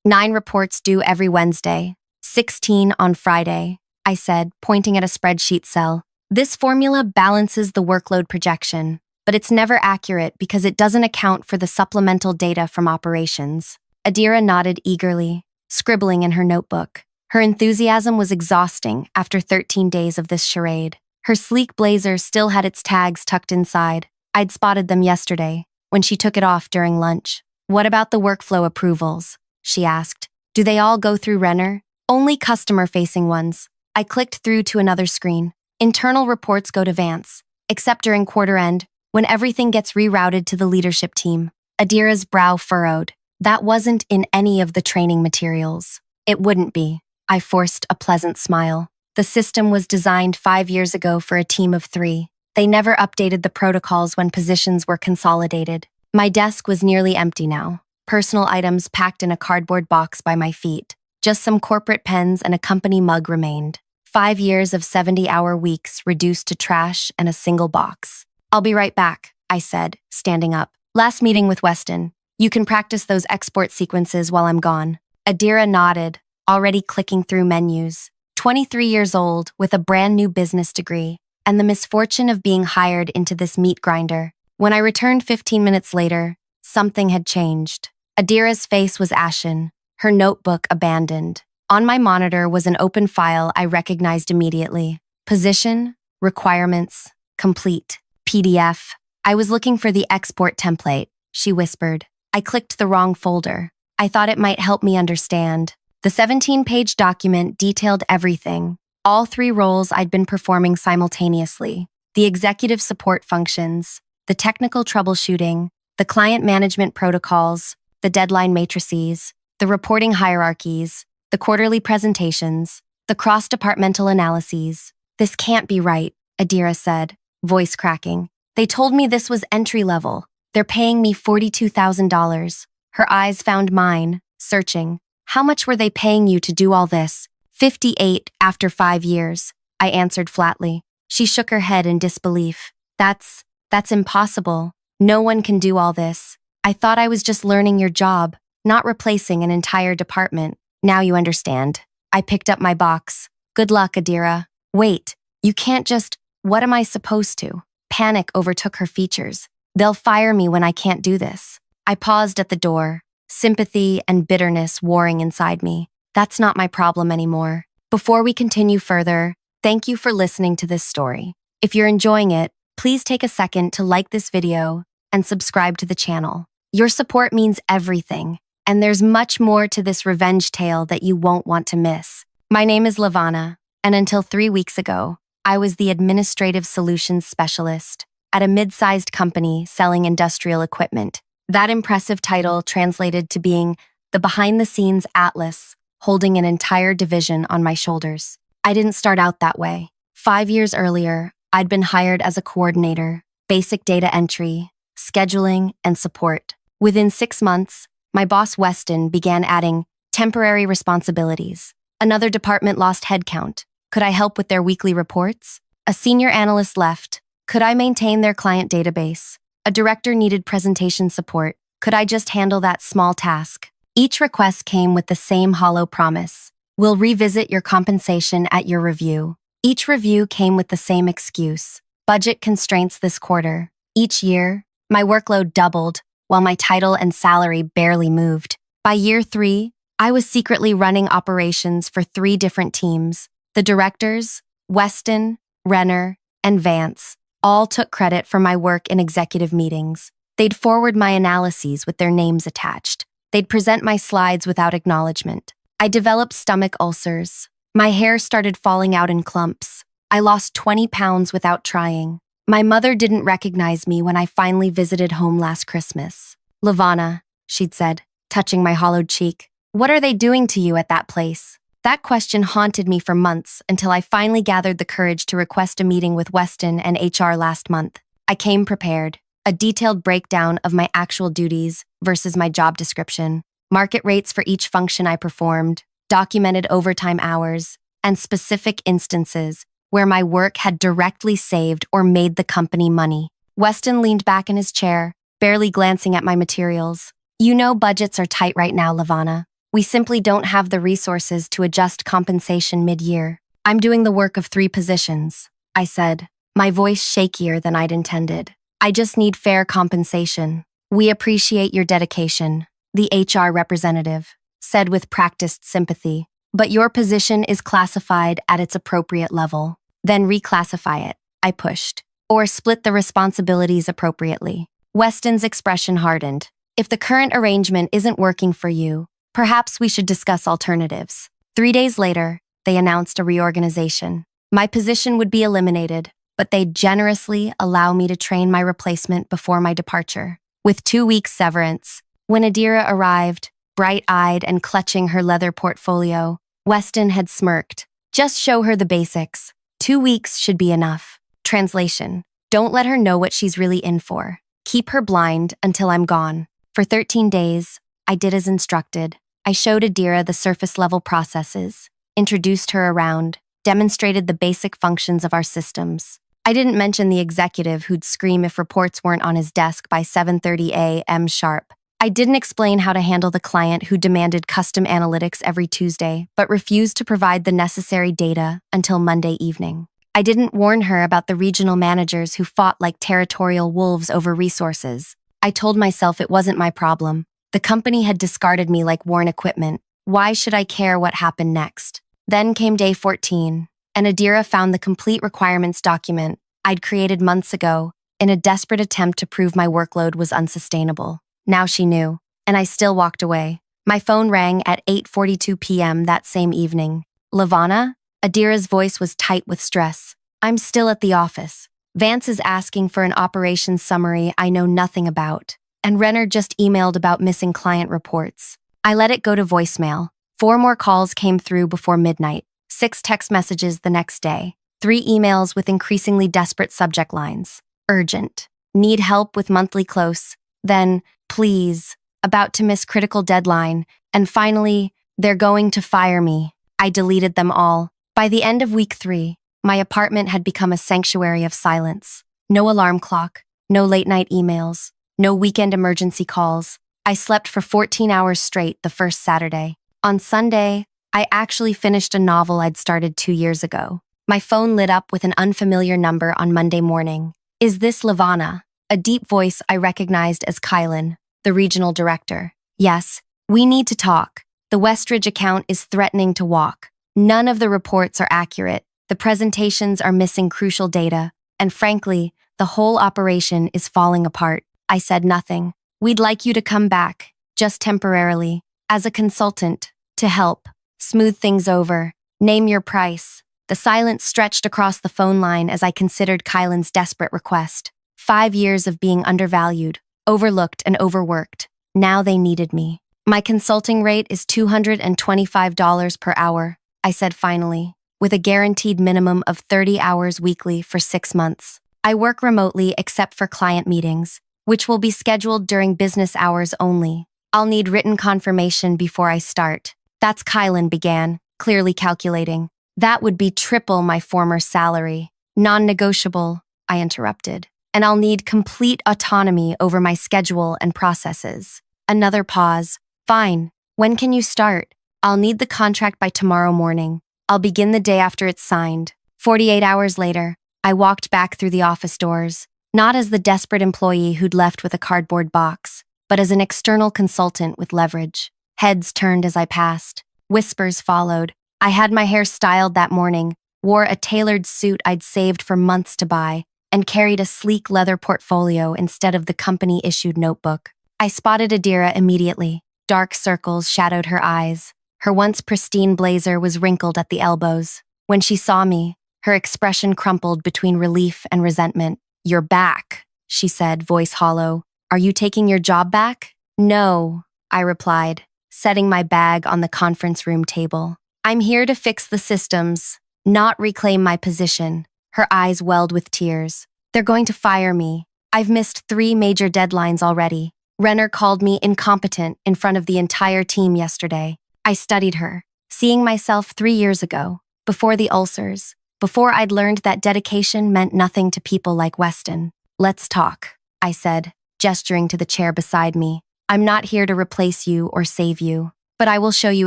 9 reports due every Wednesday, 16 on Friday, I said, pointing at a spreadsheet cell. This formula balances the workload projection, but it's never accurate because it doesn't account for the supplemental data from operations. Adira nodded eagerly, scribbling in her notebook. Her enthusiasm was exhausting after 13 days of this charade. Her sleek blazer still had its tags tucked inside. I'd spotted them yesterday, when she took it off during lunch. What about the workflow approvals? She asked. Do they all go through Renner? Only customer-facing ones. I clicked through to another screen. Internal reports go to Vance, except during quarter end, when everything gets rerouted to the leadership team. Adira's brow furrowed. That wasn't in any of the training materials. It wouldn't be. I forced a pleasant smile. The system was designed 5 years ago for a team of 3. They never updated the protocols when positions were consolidated. My desk was nearly empty now. Personal items packed in a cardboard box by my feet. Just some corporate pens and a company mug remained. 5 years of 70-hour weeks reduced to trash and a single box. I'll be right back, I said, standing up. Last meeting with Weston. You can practice those export sequences while I'm gone. Adira nodded, already clicking through menus. 23 years old, with a brand new business degree, and the misfortune of being hired into this meat grinder. When I returned 15 minutes later, something had changed. Adira's face was ashen, her notebook abandoned. On my monitor was an open file I recognized immediately. Position, requirements, complete, PDF. I was looking for the export template, she whispered. I clicked the wrong folder. I thought it might help me understand. The 17-page document detailed everything, all 3 roles I'd been performing simultaneously. The executive support functions, the technical troubleshooting, the client management protocols, the deadline matrices, the reporting hierarchies, the quarterly presentations, the cross-departmental analyses. This can't be right, Adira said, voice cracking. They told me this was entry-level. They're paying me $42,000. Her eyes found mine, searching. How much were they paying you to do all this? 58 after 5 years, I answered flatly. She shook her head in disbelief. That's impossible. No one can do all this. I thought I was just learning your job, not replacing an entire department. Now you understand. I picked up my box. Good luck, Adira. Wait, you can't just… What am I supposed to? Panic overtook her features. They'll fire me when I can't do this. I paused at the door, sympathy and bitterness warring inside me. That's not my problem anymore. Before we continue further, thank you for listening to this story. If you're enjoying it, please take a second to like this video and subscribe to the channel. Your support means everything, and there's much more to this revenge tale that you won't want to miss. My name is Lavana, and until 3 weeks ago, I was the Administrative Solutions Specialist at a mid-sized company selling industrial equipment. That impressive title translated to being the behind-the-scenes Atlas, holding an entire division on my shoulders. I didn't start out that way. 5 years earlier, I'd been hired as a coordinator, basic data entry, scheduling, and support. Within 6 months, my boss Weston began adding temporary responsibilities. Another department lost headcount. Could I help with their weekly reports? A senior analyst left. Could I maintain their client database? A director needed presentation support. Could I just handle that small task? Each request came with the same hollow promise. We'll revisit your compensation at your review. Each review came with the same excuse. Budget constraints this quarter. Each year, my workload doubled, while my title and salary barely moved. By year 3, I was secretly running operations for 3 different teams. The directors, Weston, Renner, and Vance, all took credit for my work in executive meetings. They'd forward my analyses with their names attached. They'd present my slides without acknowledgement. I developed stomach ulcers. My hair started falling out in clumps. I lost 20 pounds without trying. My mother didn't recognize me when I finally visited home last Christmas. Lavana, she'd said, touching my hollowed cheek. What are they doing to you at that place? That question haunted me for months until I finally gathered the courage to request a meeting with Weston and HR last month. I came prepared. A detailed breakdown of my actual duties versus my job description, market rates for each function I performed, documented overtime hours, and specific instances where my work had directly saved or made the company money. Weston leaned back in his chair, barely glancing at my materials. You know budgets are tight right now, Lavana. We simply don't have the resources to adjust compensation mid-year. I'm doing the work of 3 positions, I said, my voice shakier than I'd intended. I just need fair compensation. We appreciate your dedication, the HR representative said with practiced sympathy. But your position is classified at its appropriate level. Then reclassify it, I pushed. Or split the responsibilities appropriately. Weston's expression hardened. If the current arrangement isn't working for you, perhaps we should discuss alternatives. 3 days later, they announced a reorganization. My position would be eliminated, but they'd generously allow me to train my replacement before my departure. With 2 weeks severance, when Adira arrived, bright-eyed and clutching her leather portfolio, Weston had smirked. Just show her the basics. 2 weeks should be enough. Translation: don't let her know what she's really in for. Keep her blind until I'm gone. For 13 days, I did as instructed. I showed Adira the surface-level processes, introduced her around, demonstrated the basic functions of our systems. I didn't mention the executive who'd scream if reports weren't on his desk by 7:30 a.m. sharp. I didn't explain how to handle the client who demanded custom analytics every Tuesday, but refused to provide the necessary data until Monday evening. I didn't warn her about the regional managers who fought like territorial wolves over resources. I told myself it wasn't my problem. The company had discarded me like worn equipment. Why should I care what happened next? Then came day 14, and Adira found the complete requirements document I'd created months ago in a desperate attempt to prove my workload was unsustainable. Now she knew, and I still walked away. My phone rang at 8:42 p.m. that same evening. Lavana? Adira's voice was tight with stress. I'm still at the office. Vance is asking for an operations summary I know nothing about, and Renner just emailed about missing client reports. I let it go to voicemail. 4 more calls came through before midnight, 6 text messages the next day, 3 emails with increasingly desperate subject lines. Urgent. Need help with monthly close. Then, please. About to miss critical deadline. And finally, they're going to fire me. I deleted them all. By the end of week 3, my apartment had become a sanctuary of silence. No alarm clock, no late-night emails, no weekend emergency calls. I slept for 14 hours straight the first Saturday. On Sunday, I actually finished a novel I'd started 2 years ago. My phone lit up with an unfamiliar number on Monday morning. Is this Lavana? A deep voice I recognized as Kylan, the regional director. Yes, we need to talk. The Westridge account is threatening to walk. None of the reports are accurate. The presentations are missing crucial data. And frankly, the whole operation is falling apart. I said nothing. We'd like you to come back, just temporarily, as a consultant, to help. Smooth things over. Name your price. The silence stretched across the phone line as I considered Kylan's desperate request. 5 years of being undervalued, overlooked and overworked. Now they needed me. My consulting rate is $225 per hour, I said finally, with a guaranteed minimum of 30 hours weekly for 6 months. I work remotely except for client meetings, which will be scheduled during business hours only. I'll need written confirmation before I start. That's Kylan began, clearly calculating. That would be triple my former salary. Non-negotiable, I interrupted. And I'll need complete autonomy over my schedule and processes. Another pause. Fine. When can you start? I'll need the contract by tomorrow morning. I'll begin the day after it's signed. 48 hours later, I walked back through the office doors, not as the desperate employee who'd left with a cardboard box, but as an external consultant with leverage. Heads turned as I passed. Whispers followed. I had my hair styled that morning, wore a tailored suit I'd saved for months to buy, and carried a sleek leather portfolio instead of the company-issued notebook. I spotted Adira immediately. Dark circles shadowed her eyes. Her once pristine blazer was wrinkled at the elbows. When she saw me, her expression crumpled between relief and resentment. You're back, she said, voice hollow. Are you taking your job back? No, I replied, setting my bag on the conference room table. I'm here to fix the systems, not reclaim my position. Her eyes welled with tears. They're going to fire me. I've missed 3 major deadlines already. Renner called me incompetent in front of the entire team yesterday. I studied her, seeing myself 3 years ago, before the ulcers, before I'd learned that dedication meant nothing to people like Weston. Let's talk, I said, gesturing to the chair beside me. I'm not here to replace you or save you. but I will show you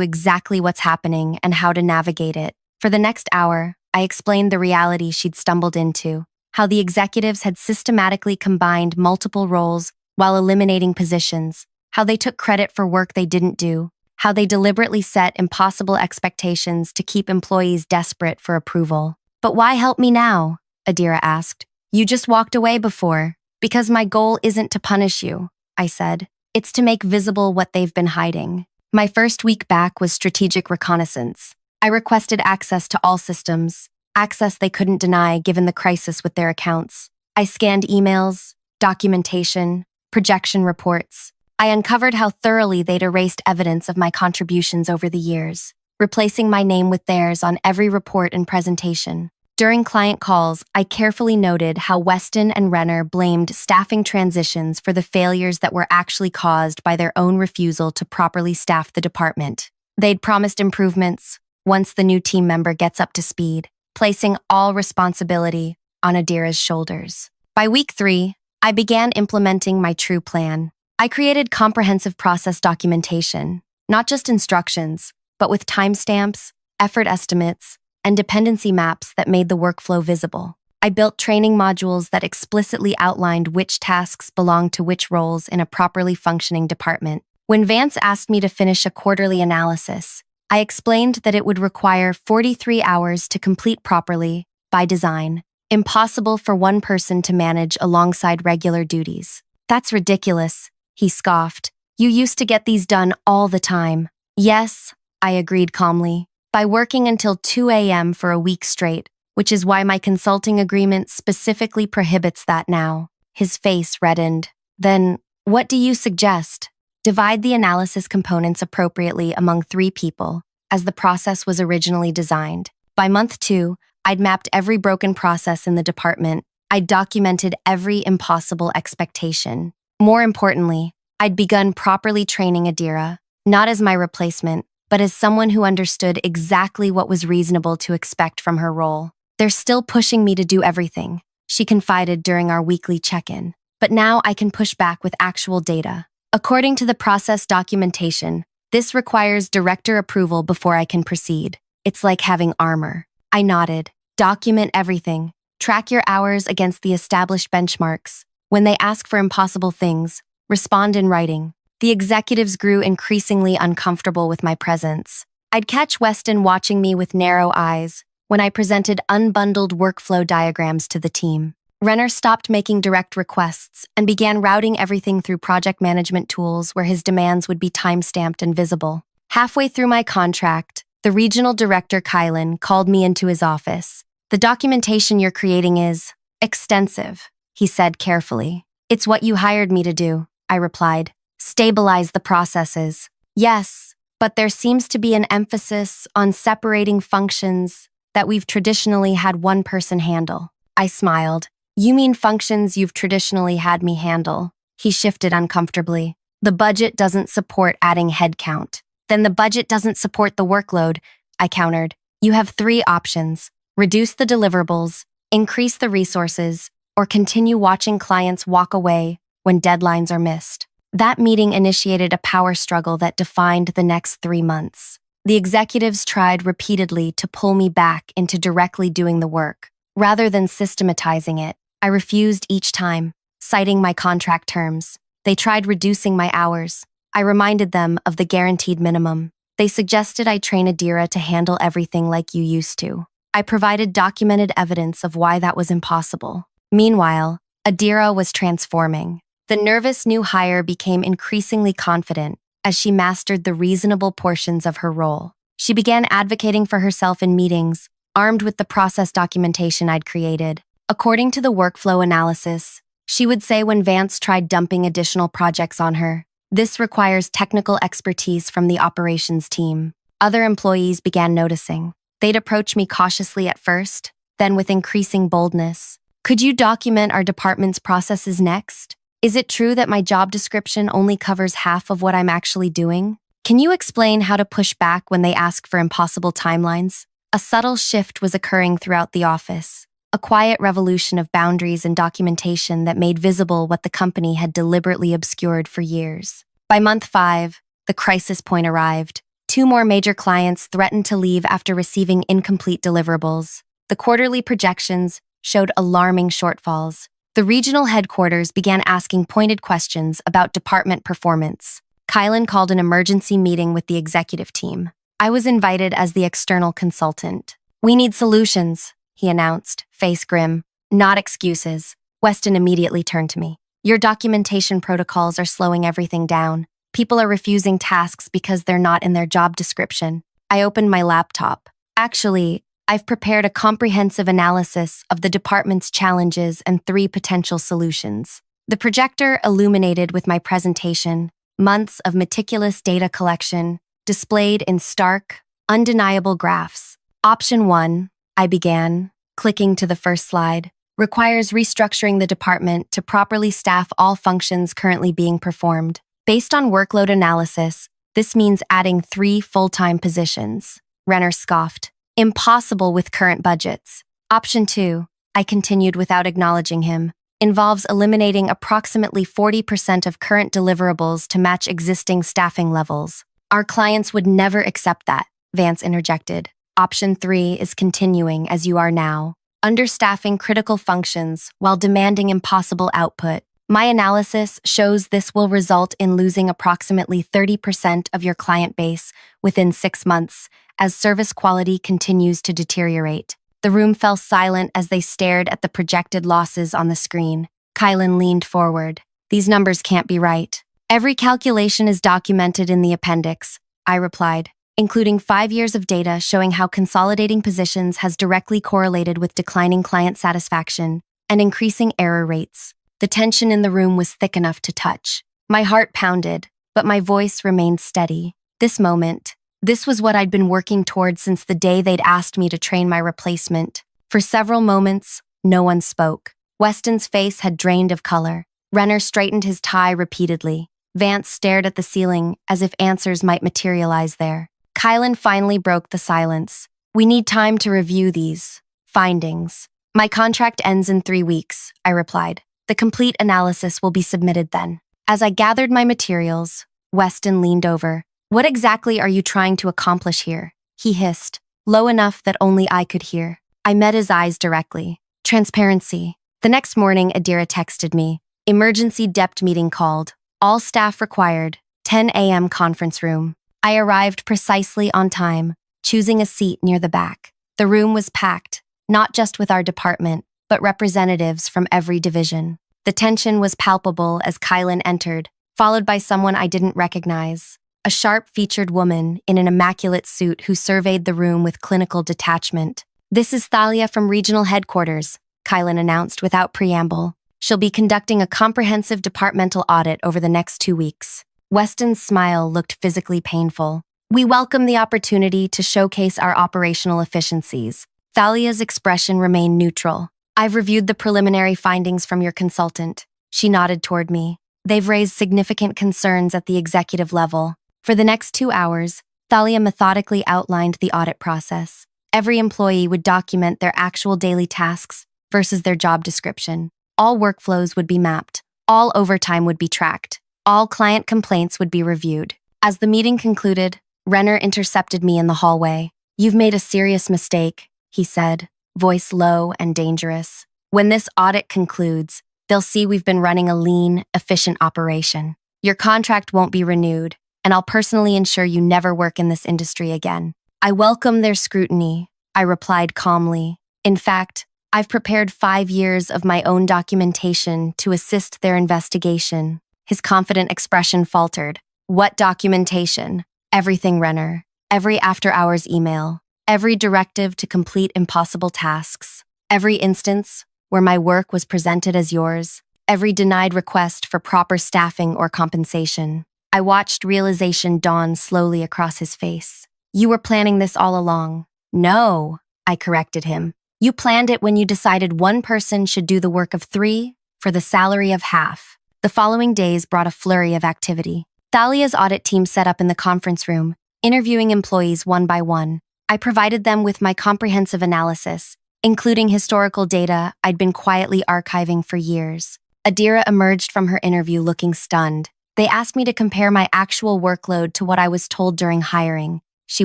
exactly what's happening and how to navigate it. For the next hour, I explained the reality she'd stumbled into, how the executives had systematically combined multiple roles while eliminating positions, how they took credit for work they didn't do, how they deliberately set impossible expectations to keep employees desperate for approval. But why help me now? Adira asked. You just walked away before. Because my goal isn't to punish you, I said. It's to make visible what they've been hiding. My first week back was strategic reconnaissance. I requested access to all systems, access they couldn't deny given the crisis with their accounts. I scanned emails, documentation, projection reports. I uncovered how thoroughly they'd erased evidence of my contributions over the years, replacing my name with theirs on every report and presentation. During client calls, I carefully noted how Weston and Renner blamed staffing transitions for the failures that were actually caused by their own refusal to properly staff the department. They'd promised improvements once the new team member gets up to speed, placing all responsibility on Adira's shoulders. By week 3, I began implementing my true plan. I created comprehensive process documentation, not just instructions, but with timestamps, effort estimates, and dependency maps that made the workflow visible. I built training modules that explicitly outlined which tasks belonged to which roles in a properly functioning department. When Vance asked me to finish a quarterly analysis, I explained that it would require 43 hours to complete properly, by design, impossible for one person to manage alongside regular duties. That's ridiculous, he scoffed. You used to get these done all the time. Yes, I agreed calmly. By working until 2 a.m. for a week straight, which is why my consulting agreement specifically prohibits that now. His face reddened. Then, what do you suggest? Divide the analysis components appropriately among 3 people, as the process was originally designed. By month 2, I'd mapped every broken process in the department. I'd documented every impossible expectation. More importantly, I'd begun properly training Adira, not as my replacement, but as someone who understood exactly what was reasonable to expect from her role. They're still pushing me to do everything, she confided during our weekly check-in. But now I can push back with actual data. According to the process documentation, this requires director approval before I can proceed. It's like having armor. I nodded. Document everything. Track your hours against the established benchmarks. When they ask for impossible things, respond in writing. The executives grew increasingly uncomfortable with my presence. I'd catch Weston watching me with narrow eyes when I presented unbundled workflow diagrams to the team. Renner stopped making direct requests and began routing everything through project management tools where his demands would be time-stamped and visible. Halfway through my contract, the regional director, Kylan, called me into his office. The documentation you're creating is extensive, he said carefully. It's what you hired me to do, I replied. Stabilize the processes. Yes, but there seems to be an emphasis on separating functions that we've traditionally had one person handle. I smiled. You mean functions you've traditionally had me handle? He shifted uncomfortably. The budget doesn't support adding headcount. Then the budget doesn't support the workload, I countered. You have 3 options. Reduce the deliverables, increase the resources, or continue watching clients walk away when deadlines are missed. That meeting initiated a power struggle that defined the next 3 months. The executives tried repeatedly to pull me back into directly doing the work. Rather than systematizing it, I refused each time, citing my contract terms. They tried reducing my hours. I reminded them of the guaranteed minimum. They suggested I train Adira to handle everything like you used to. I provided documented evidence of why that was impossible. Meanwhile, Adira was transforming. The nervous new hire became increasingly confident as she mastered the reasonable portions of her role. She began advocating for herself in meetings, armed with the process documentation I'd created. According to the workflow analysis, she would say when Vance tried dumping additional projects on her, this requires technical expertise from the operations team. Other employees began noticing. They'd approach me cautiously at first, then with increasing boldness. Could you document our department's processes next? Is it true that my job description only covers half of what I'm actually doing? Can you explain how to push back when they ask for impossible timelines? A subtle shift was occurring throughout the office, a quiet revolution of boundaries and documentation that made visible what the company had deliberately obscured for years. By month 5, the crisis point arrived. Two more major clients threatened to leave after receiving incomplete deliverables. The quarterly projections showed alarming shortfalls. The regional headquarters began asking pointed questions about department performance. Kylan called an emergency meeting with the executive team. I was invited as the external consultant. "We need solutions," he announced, face grim. "Not excuses." Weston immediately turned to me. "Your documentation protocols are slowing everything down. People are refusing tasks because they're not in their job description." I opened my laptop. "Actually, I've prepared a comprehensive analysis of the department's challenges and 3 potential solutions." The projector illuminated with my presentation, months of meticulous data collection, displayed in stark, undeniable graphs. "Option 1, I began, clicking to the first slide, "requires restructuring the department to properly staff all functions currently being performed. Based on workload analysis, this means adding 3 full-time positions." Renner scoffed. "Impossible with current budgets." "Option 2, I continued without acknowledging him, involves eliminating approximately 40% of current deliverables to match existing staffing levels." "Our clients would never accept that," Vance interjected. "Option 3 is continuing as you are now, understaffing critical functions while demanding impossible output. My analysis shows this will result in losing approximately 30% of your client base within 6 months as service quality continues to deteriorate." The room fell silent as they stared at the projected losses on the screen. Kylan leaned forward. "These numbers can't be right." "Every calculation is documented in the appendix," I replied, "including 5 years of data showing how consolidating positions has directly correlated with declining client satisfaction and increasing error rates." The tension in the room was thick enough to touch. My heart pounded, but my voice remained steady. This was what I'd been working towards since the day they'd asked me to train my replacement. For several moments, no one spoke. Weston's face had drained of color. Renner straightened his tie repeatedly. Vance stared at the ceiling as if answers might materialize there. Kylan finally broke the silence. "We need time to review these findings." "My contract ends in 3 weeks," I replied. "The complete analysis will be submitted then." As I gathered my materials, Weston leaned over. "What exactly are you trying to accomplish here?" he hissed, low enough that only I could hear. I met his eyes directly. "Transparency." The next morning, Adira texted me. "Emergency dept meeting called. All staff required. 10 a.m. conference room." I arrived precisely on time, choosing a seat near the back. The room was packed, not just with our department, but representatives from every division. The tension was palpable as Kylan entered, followed by someone I didn't recognize. A sharp-featured woman in an immaculate suit who surveyed the room with clinical detachment. "This is Thalia from regional headquarters," Kylan announced without preamble. "She'll be conducting a comprehensive departmental audit over the next 2 weeks." Weston's smile looked physically painful. "We welcome the opportunity to showcase our operational efficiencies." Thalia's expression remained neutral. "I've reviewed the preliminary findings from your consultant." She nodded toward me. "They've raised significant concerns at the executive level." For the next 2 hours, Thalia methodically outlined the audit process. Every employee would document their actual daily tasks versus their job description. All workflows would be mapped. All overtime would be tracked. All client complaints would be reviewed. As the meeting concluded, Renner intercepted me in the hallway. "You've made a serious mistake," he said, voice low and dangerous. "When this audit concludes, they'll see we've been running a lean, efficient operation. Your contract won't be renewed, and I'll personally ensure you never work in this industry again." "I welcome their scrutiny," I replied calmly. "In fact, I've prepared 5 years of my own documentation to assist their investigation." His confident expression faltered. "What documentation?" "Everything, Renner. Every after-hours email. Every directive to complete impossible tasks. Every instance where my work was presented as yours. Every denied request for proper staffing or compensation." I watched realization dawn slowly across his face. "You were planning this all along." "No," I corrected him. "You planned it when you decided one person should do the work of 3 for the salary of half." The following days brought a flurry of activity. Thalia's audit team set up in the conference room, interviewing employees one by one. I provided them with my comprehensive analysis, including historical data I'd been quietly archiving for years. Adira emerged from her interview looking stunned. They asked me to compare my actual workload to what I was told during hiring, she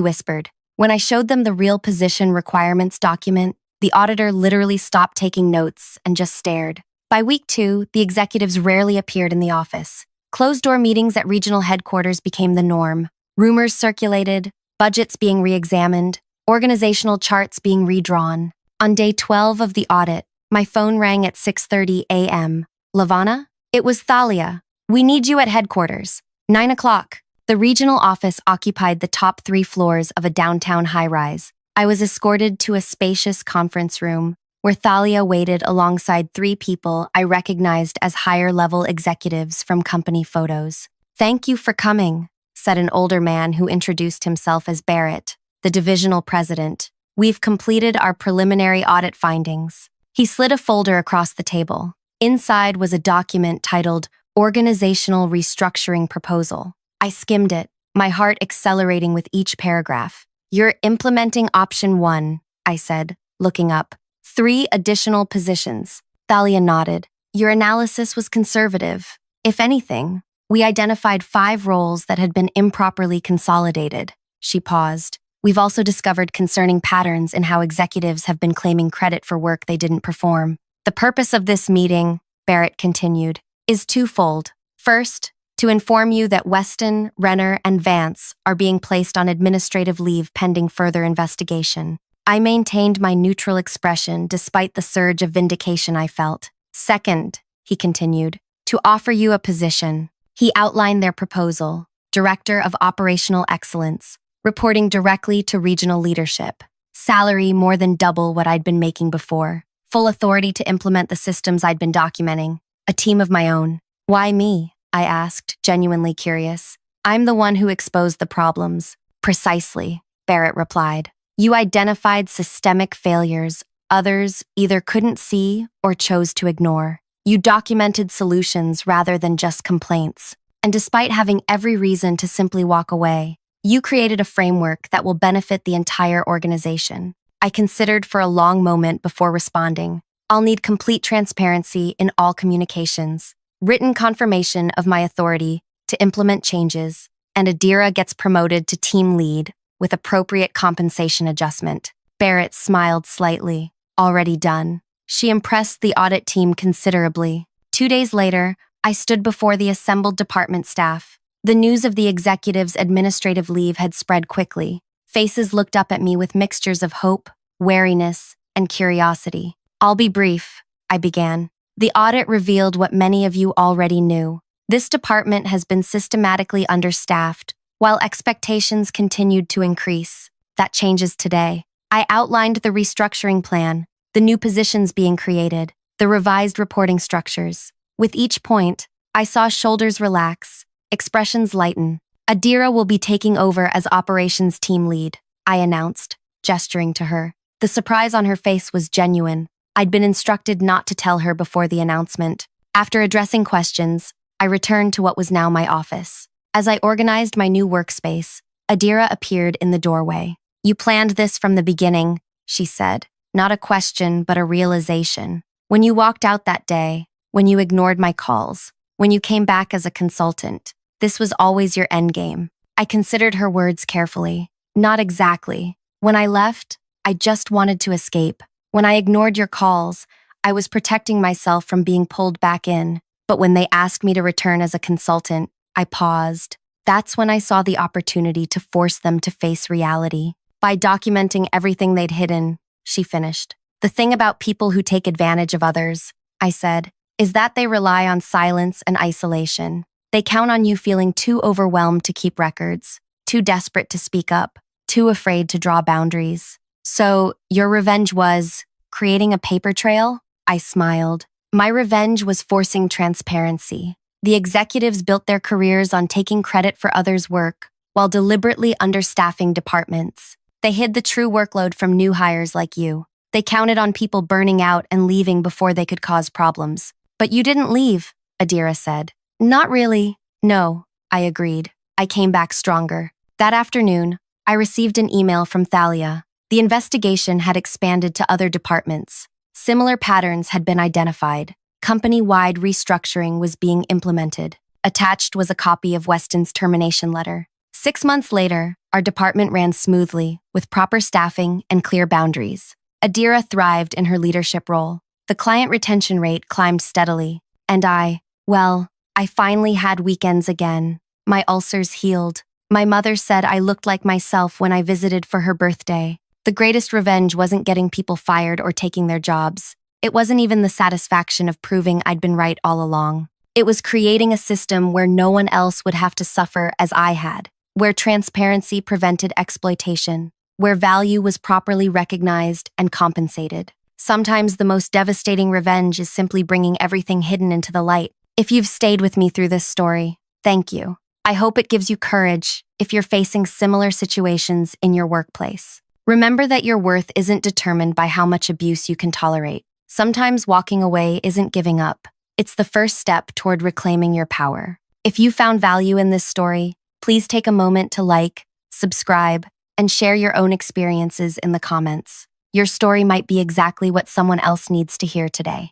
whispered. When I showed them the real position requirements document, the auditor literally stopped taking notes and just stared. By week 2, the executives rarely appeared in the office. Closed-door meetings at regional headquarters became the norm. Rumors circulated, budgets being re-examined, organizational charts being redrawn. On day 12 of the audit, my phone rang at 6:30 a.m. Lavana? It was Thalia. We need you at headquarters. 9 o'clock. The regional office occupied the top 3 floors of a downtown high-rise. I was escorted to a spacious conference room where Thalia waited alongside 3 people I recognized as higher-level executives from company photos. "Thank you for coming," said an older man who introduced himself as Barrett, the divisional president. "We've completed our preliminary audit findings." He slid a folder across the table. Inside was a document titled Organizational Restructuring Proposal. I skimmed it, my heart accelerating with each paragraph. "You're implementing option 1, I said, looking up. 3 additional positions." Thalia nodded. "Your analysis was conservative. If anything, we identified 5 roles that had been improperly consolidated." She paused. "We've also discovered concerning patterns in how executives have been claiming credit for work they didn't perform. The purpose of this meeting," Barrett continued, "is twofold. First, to inform you that Weston, Renner, and Vance are being placed on administrative leave pending further investigation." I maintained my neutral expression despite the surge of vindication I felt. "Second," he continued, "to offer you a position." He outlined their proposal: Director of Operational Excellence, reporting directly to regional leadership. Salary more than double what I'd been making before. Full authority to implement the systems I'd been documenting. A team of my own. "Why me?" I asked, genuinely curious. "I'm the one who exposed the problems." "Precisely," Barrett replied. "You identified systemic failures others either couldn't see or chose to ignore. You documented solutions rather than just complaints. And despite having every reason to simply walk away, you created a framework that will benefit the entire organization." I considered for a long moment before responding. "I'll need complete transparency in all communications, written confirmation of my authority to implement changes, and Adira gets promoted to team lead with appropriate compensation adjustment." Barrett smiled slightly. "Already done." She impressed the audit team considerably. 2 days later, I stood before the assembled department staff. The news of the executive's administrative leave had spread quickly. Faces looked up at me with mixtures of hope, wariness, and curiosity. "I'll be brief," I began. "The audit revealed what many of you already knew. This department has been systematically understaffed, while expectations continued to increase. That changes today." I outlined the restructuring plan, the new positions being created, the revised reporting structures. With each point, I saw shoulders relax, expressions lighten. "Adira will be taking over as operations team lead," I announced, gesturing to her. The surprise on her face was genuine. I'd been instructed not to tell her before the announcement. After addressing questions, I returned to what was now my office. As I organized my new workspace, Adira appeared in the doorway. "You planned this from the beginning," she said. "Not a question, but a realization. When you walked out that day, when you ignored my calls, when you came back as a consultant, this was always your endgame." I considered her words carefully. "Not exactly. When I left, I just wanted to escape. When I ignored your calls, I was protecting myself from being pulled back in. But when they asked me to return as a consultant, I paused. That's when I saw the opportunity to force them to face reality. By documenting everything they'd hidden," she finished. "The thing about people who take advantage of others," I said, "is that they rely on silence and isolation. They count on you feeling too overwhelmed to keep records, too desperate to speak up, too afraid to draw boundaries. So, your revenge was creating a paper trail?" I smiled. "My revenge was forcing transparency. The executives built their careers on taking credit for others' work, while deliberately understaffing departments. They hid the true workload from new hires like you. They counted on people burning out and leaving before they could cause problems. But you didn't leave," Adira said. "Not really. No," I agreed. I came back stronger. That afternoon, I received an email from Thalia. The investigation had expanded to other departments. Similar patterns had been identified. Company-wide restructuring was being implemented. Attached was a copy of Weston's termination letter. 6 months later, our department ran smoothly, with proper staffing and clear boundaries. Adira thrived in her leadership role. The client retention rate climbed steadily. And I finally had weekends again. My ulcers healed. My mother said I looked like myself when I visited for her birthday. The greatest revenge wasn't getting people fired or taking their jobs. It wasn't even the satisfaction of proving I'd been right all along. It was creating a system where no one else would have to suffer as I had, where transparency prevented exploitation, where value was properly recognized and compensated. Sometimes the most devastating revenge is simply bringing everything hidden into the light. If you've stayed with me through this story, thank you. I hope it gives you courage if you're facing similar situations in your workplace. Remember that your worth isn't determined by how much abuse you can tolerate. Sometimes walking away isn't giving up. It's the first step toward reclaiming your power. If you found value in this story, please take a moment to like, subscribe, and share your own experiences in the comments. Your story might be exactly what someone else needs to hear today.